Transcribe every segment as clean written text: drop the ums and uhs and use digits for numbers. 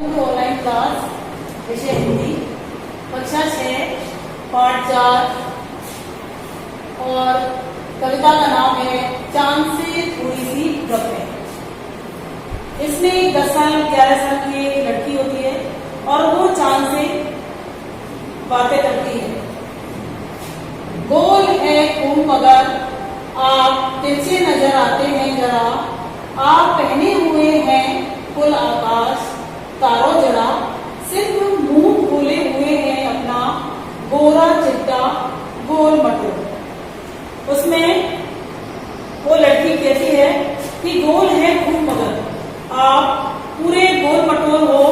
Online class विषय हिंदी कक्षा 6 पाठ 4 और कविता का नाम है चांद से थोड़ी सी गप्पें। इसमें 10 साल 11 साल की एक लड़की होती है और वो चांद से बातें करती है। गोल है खून मगर आप तिरछे नजर आते हैं जरा, आप पहने हुए हैं कुल आकाश तारों जरा, सिर्फ मुंह खोले हुए हैं अपना गोरा चिट्टा गोल मटोल। उसमें वो लड़की कहती है कि गोल है खून मगर आप पूरे गोल मटोल हो।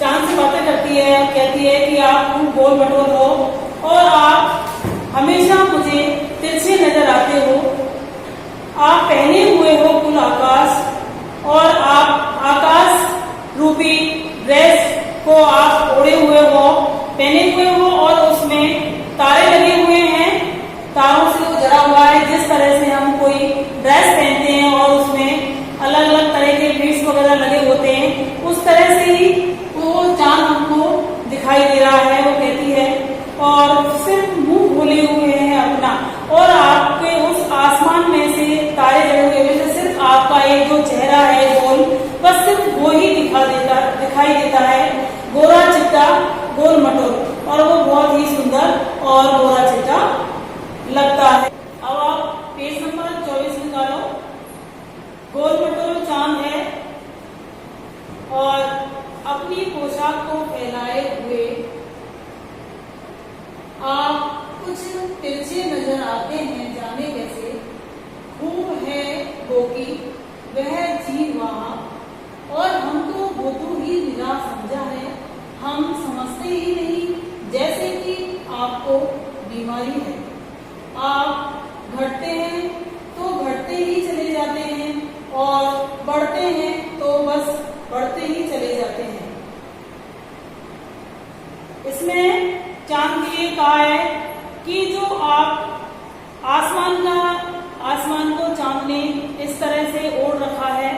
चांद से बातें करती है और कहती है कि आप खूब गोल मटोल हो और आप हमेशा मुझे तिरछे नजर आते हो। आप पहने हुए हो कुल आकाश और आप आकाश रूपी ड्रेस को आप ओढ़े हुए हो, पहने हुए हो और उसमें तारे लगे हुए हैं। तारों से वो जड़ा हुआ है। जिस तरह से हम कोई ड्रेस पहनते हैं और उसमें अलग अलग तरह के बीड्स वगैरह लगे होते हैं, उस तरह से ही वो चांद हमको दिखाई दे रहा है। वो कहती है और सिर्फ मुंह खोले हुए हैं अपना, और आपके उस आसमान में से तारे जड़े हुए हैं, सिर्फ आपका एक जो चेहरा है गोल, बस सिर्फ वो ही दिखाई देता है, गोरा चिट्टा गोल मटोल, और वो बहुत ही सुंदर और गोरा चिट्टा लगता है। अब आप पेज नंबर 24 निकालो। गोल मटोल चांद है और अपनी पोशाक को फैलाए हुए आप कुछ तिरछे नजर आते हैं जाने कैसे, खूब है गोकी वह जीव वहां, और हमको वो तो ही निराश समझा है, हम समझते ही नहीं जैसे कि आपको बीमारी है। आप घटते हैं तो घटते ही चले जाते हैं और बढ़ते हैं तो बस बढ़ते ही चले जाते हैं। इसमें चांद के लिए कहा है कि जो आप आसमान को चांद ने इस तरह से ओढ़ रखा है,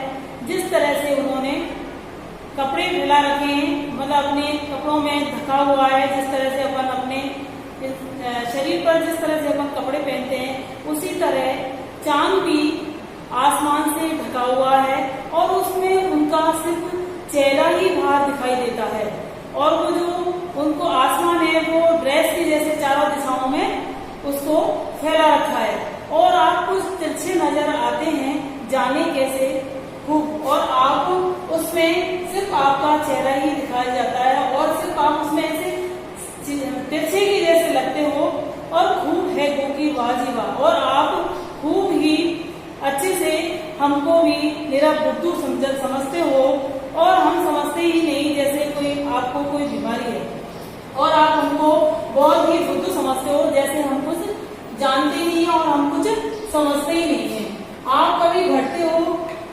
जिस तरह से उन्होंने कपड़े फैला रखे हैं, मतलब अपने कपड़ों में ढका हुआ है। जिस तरह से अपन अपने शरीर पर जिस तरह से अपन कपड़े पहनते हैं, उसी तरह चांद भी आसमान से ढका हुआ है और उसमें उनका सिर्फ चेहरा ही बाहर दिखाई देता है, और वो जो उनको आसमान है वो ड्रेस के जैसे चारों दिशाओं में उसको फैला रखा है, और आप कुछ तिरछे नजर आते हैं जाने कैसे खूब, और आप उसमें सिर्फ आपका चेहरा ही दिखाया जाता है और सिर्फ आप उसमें ऐसे तिरछे के जैसे लगते हो, और खूब है गोकी वाजीवा, और आप खूब ही अच्छे से हमको भी मेरा बुद्धू समझते हो, और हम समझते ही नहीं जैसे कोई आपको कोई बीमारी है, और आप हमको बहुत ही बुद्धू समझते हो जैसे हम कुछ जानते नहीं और हम कुछ समझते ही नहीं है। आप कभी घटते हो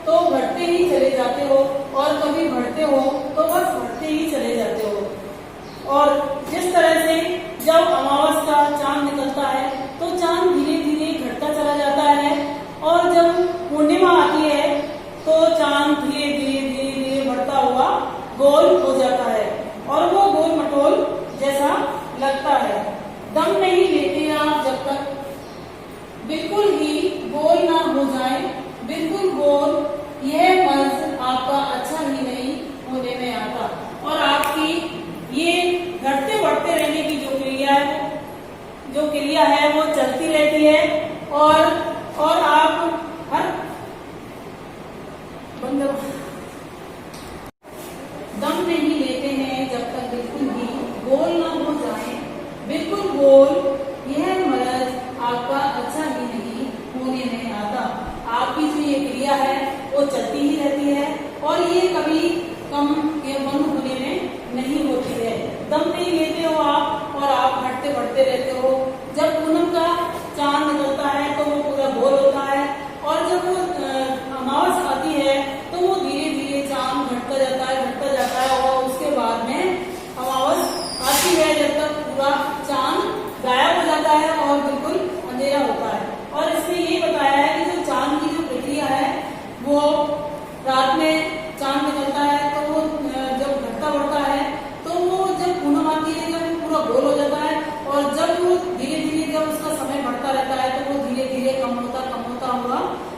तो घटते ही चले जाते हो, और कभी बढ़ते हो तो बस बढ़ते ही चले जाते हो। और जिस तरह से जब अमावस का चांद निकलता है तो चांद धीरे धीरे घटता चला जाता है, और जब पूर्णिमा आती है तो चांद धीरे धीरे धीरे धीरे बढ़ता हुआ गोल हो जाता है, और वो गोल मटोल जैसा लगता है। दम नहीं लेते आप जब तक बिल्कुल ही गोल ना हो जाए, बिल्कुल गोल, यह मर्ज आपका अच्छा ही नहीं होने में आता, और आपकी ये घटते बढ़ते रहने की जो क्रिया है वो चलती रहती है, और आप हर दम नहीं लेते हैं जब तक बिल्कुल ही गोल ना हो जाए, बिल्कुल गोल, यह मर्ज आपका अच्छा ही नहीं होने में आता। आपकी जो ये क्रिया है वो चलती ही रहती है, और ये कभी कम या बंद होने में नहीं होती है। दम नहीं लेते हो आप, और आप घटते बढ़ते रहते हो। जब पूनम का चांद निकलता है तो वो पूरा गोल होता है, और जब वो अमावस आती है तो वो धीरे धीरे चांद घटता जाता है, और उसके बाद में अमावस आती है जब तक पूरा चांद गायब हो जाता है और बिल्कुल अंधेरा होता है। और इसमें ये बताया है कि जो चांद की जो प्रक्रिया है वो रात में चांद निकलता है तो वो जब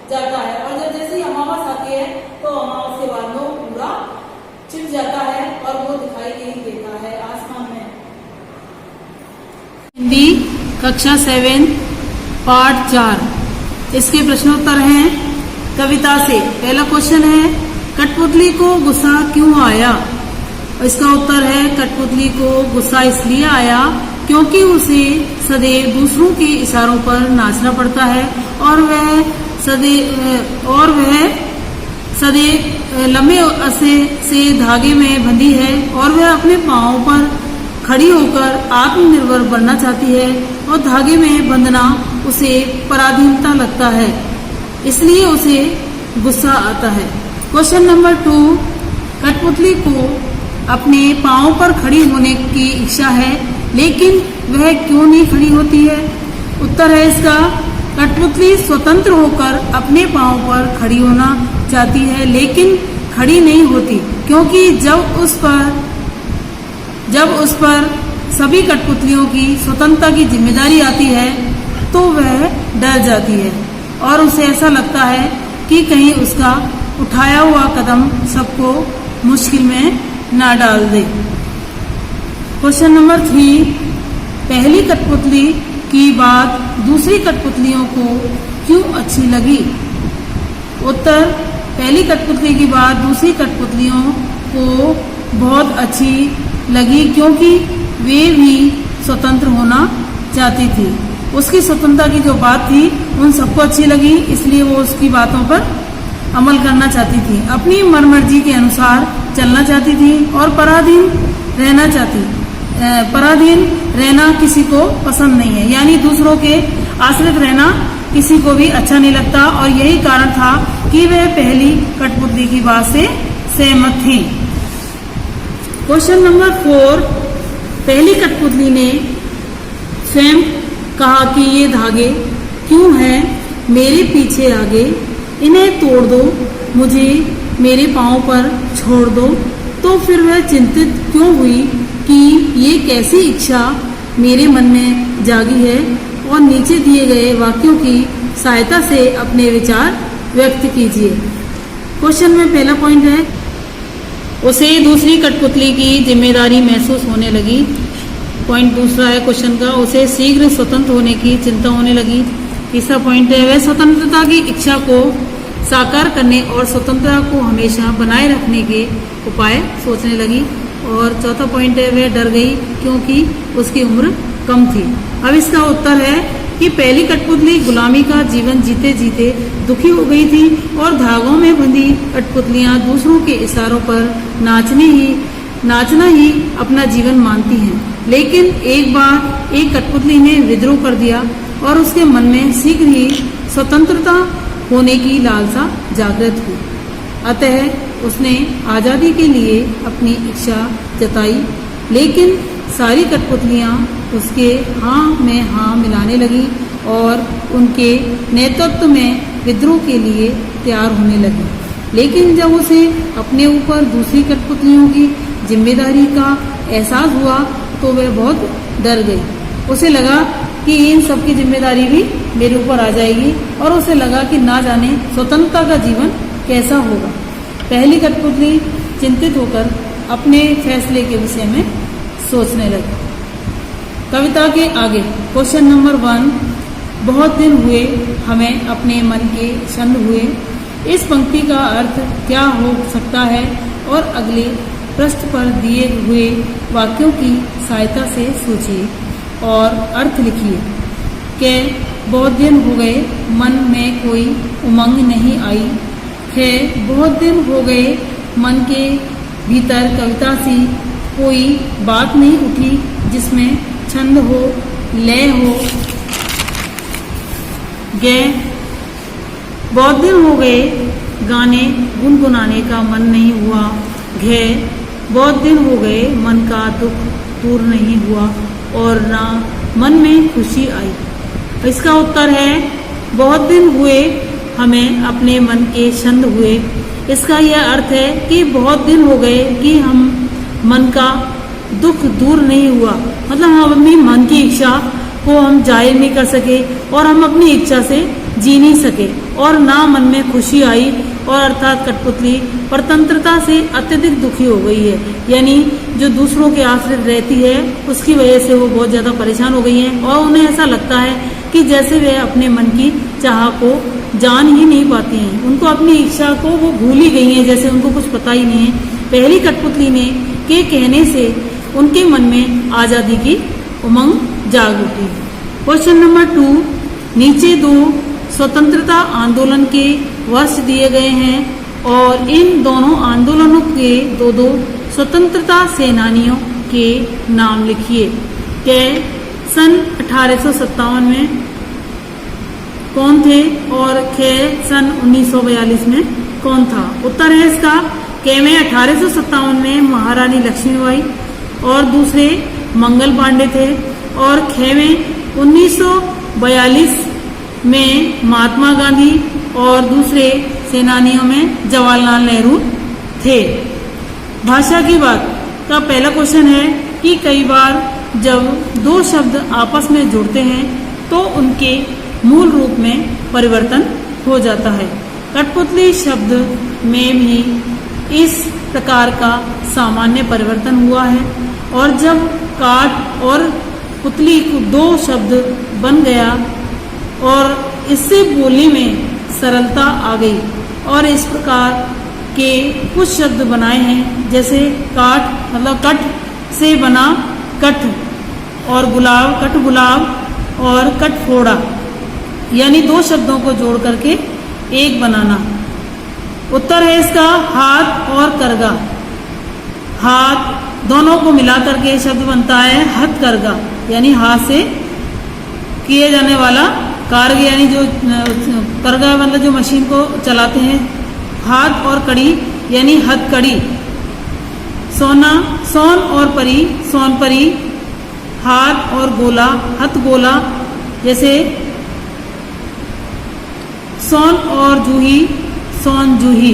जाता है, और जब जैसे ही अमावस आती है तो अमावस के बाद वो पूरा छिप जाता है और वो दिखाई नहीं देता है आसमान में। हिंदी कक्षा 7 पार्ट 4, इसके प्रश्नोत्तर हैं कविता से। पहला क्वेश्चन है, कठपुतली को गुस्सा क्यों आया? इसका उत्तर है, कठपुतली को गुस्सा इसलिए आया क्योंकि उसे सदैव दूसरों के इशारों पर नाचना पड़ता है और वह सदैव लंबे अरसे से धागे में बंधी है और वह अपने पांवों पर खड़ी होकर आत्मनिर्भर बनना चाहती है और धागे में बंधना उसे पराधीनता लगता है, इसलिए उसे गुस्सा आता है। क्वेश्चन नंबर 2, कठपुतली को अपने पांवों पर खड़ी होने की इच्छा है, लेकिन वह क्यों नहीं खड़ी होती है? उत्तर है इसका, कठपुतली स्वतंत्र होकर अपने पांवों पर खड़ी होना चाहती है, लेकिन खड़ी नहीं होती क्योंकि जब उस पर सभी कठपुतलियों की स्वतंत्रता की जिम्मेदारी आती है तो वह डर जाती है और उसे ऐसा लगता है कि कहीं उसका उठाया हुआ कदम सबको मुश्किल में ना डाल दे। क्वेश्चन नंबर 3, पहली कठपुतली की बात दूसरी कठपुतलियों को क्यों अच्छी लगी? उत्तर, पहली कठपुतली की बात दूसरी कठपुतलियों को बहुत अच्छी लगी क्योंकि वे भी स्वतंत्र होना चाहती थी। उसकी स्वतंत्रता की जो बात थी उन सबको अच्छी लगी, इसलिए वो उसकी बातों पर अमल करना चाहती थी, अपनी मनमर्जी के अनुसार चलना चाहती थी और पराधीन रहना किसी को पसंद नहीं है, यानी दूसरों के आश्रित रहना किसी को भी अच्छा नहीं लगता, और यही कारण था कि वह पहली कठपुतली की बात से सहमत थी। क्वेश्चन नंबर 4, पहली कठपुतली ने स्वयं कहा कि ये धागे क्यों हैं मेरे पीछे आगे, इन्हें तोड़ दो, मुझे मेरे पांव पर छोड़ दो। तो फिर वह चिंतित क्यों हुई कि ये कैसी इच्छा मेरे मन में जागी है, और नीचे दिए गए वाक्यों की सहायता से अपने विचार व्यक्त कीजिए। क्वेश्चन में पहला पॉइंट है, उसे दूसरी कठपुतली की जिम्मेदारी महसूस होने लगी। पॉइंट दूसरा है क्वेश्चन का, उसे शीघ्र स्वतंत्र होने की चिंता होने लगी। तीसरा पॉइंट है, वह स्वतंत्रता की इच्छा को साकार करने और स्वतंत्रता को हमेशा बनाए रखने के उपाय सोचने लगी। और चौथा पॉइंट है, वह डर गई क्योंकि उसकी उम्र कम थी। अब इसका उत्तर है कि पहली कठपुतली गुलामी का जीवन जीते जीते दुखी हो गई थी और धागों में बंधी कठपुतलियां दूसरों के इशारों पर नाचना ही अपना जीवन मानती हैं। लेकिन एक बार एक कठपुतली ने विद्रोह कर दिया और उसके मन में शीघ्र ही स्वतंत्रता होने की लालसा जागृत हुई। अतः उसने आजादी के लिए अपनी इच्छा जताई, लेकिन सारी कठपुतलियां उसके हाँ में हाँ मिलाने लगी और उनके नेतृत्व में विद्रोह के लिए तैयार होने लगी। लेकिन जब उसे अपने ऊपर दूसरी कठपुतलियों की जिम्मेदारी का एहसास हुआ तो वह बहुत डर गई। उसे लगा कि इन सब की जिम्मेदारी भी मेरे ऊपर आ जाएगी, और उसे लगा कि ना जाने स्वतंत्रता का जीवन कैसा होगा। पहली कठपुतली चिंतित होकर अपने फैसले के विषय में सोचने लगी। कविता के आगे क्वेश्चन नंबर 1, बहुत दिन हुए हमें अपने मन के छंद हुए। इस पंक्ति का अर्थ क्या हो सकता है, और अगले पृष्ठ पर दिए हुए वाक्यों की सहायता से सोचिए और अर्थ लिखिए। के बहुत दिन हो गए मन में कोई उमंग नहीं आई है, बहुत दिन हो गए मन के भीतर कविता सी कोई बात नहीं उठी जिसमें छंद हो, लय हो। गे बहुत दिन हो गए गाने गुनगुनाने का मन नहीं हुआ। घे बहुत दिन हो गए मन का दुख दूर नहीं हुआ और ना मन में खुशी आई। इसका उत्तर है, बहुत दिन हुए हमें अपने मन के छंद हुए। इसका यह अर्थ है कि बहुत दिन हो गए कि हम मन का दुख दूर नहीं हुआ, मतलब हम अपनी मन की इच्छा को हम जाहिर नहीं कर सके और हम अपनी इच्छा से जी नहीं सके। और ना मन में खुशी आई, और अर्थात कठपुतली परतंत्रता से अत्यधिक दुखी हो गई है। यानी जो दूसरों के आश्रित रहती है उसकी वजह से वो बहुत ज्यादा परेशान हो गई है, और उन्हें ऐसा लगता है कि जैसे वे अपने मन की चाह को जान ही नहीं पाती हैं, उनको अपनी इच्छा को वो भूल ही गई हैं, जैसे उनको कुछ पता ही नहीं है। पहली कठपुतली ने के कहने से उनके मन में आजादी की उमंग जाग उठी। क्वेश्चन नंबर 2, नीचे 2 स्वतंत्रता आंदोलन के वर्ष दिए गए हैं और इन दोनों आंदोलनों के दो स्वतंत्रता सेनानियों के नाम लिखिए। के सन 1857 में कौन थे और खे सन 1942 में कौन था? उत्तर है इसका के में 1857 में महारानी लक्ष्मीबाई और दूसरे मंगल पांडे थे, और खे में 1942 में महात्मा गांधी और दूसरे सेनानियों में जवाहरलाल नेहरू थे। भाषा की बात का पहला क्वेश्चन है कि कई बार जब दो शब्द आपस में जुड़ते हैं तो उनके मूल रूप में परिवर्तन हो जाता है। कठपुतली शब्द में भी इस प्रकार का सामान्य परिवर्तन हुआ है, और जब काट और पुतली को दो शब्द बन गया और इससे बोली में सरलता आ गई, और इस प्रकार के कुछ शब्द बनाए हैं, जैसे काट मतलब कट से बना कठ, और गुलाब कट गुलाब और कटफोड़ा, यानी दो शब्दों को जोड़ करके एक बनाना। उत्तर है इसका हाथ और करगा। हाथ दोनों को मिला करके शब्द बनता है हथकरघा, यानी हाथ से किए जाने वाला कार्य, यानी जो करगा मतलब जो मशीन को चलाते हैं। हाथ और कड़ी यानी हथकड़ी। सोना सोन और परी सोनपरी। हाथ और गोला हथगोला, जैसे सोन और जूही सोन जूही।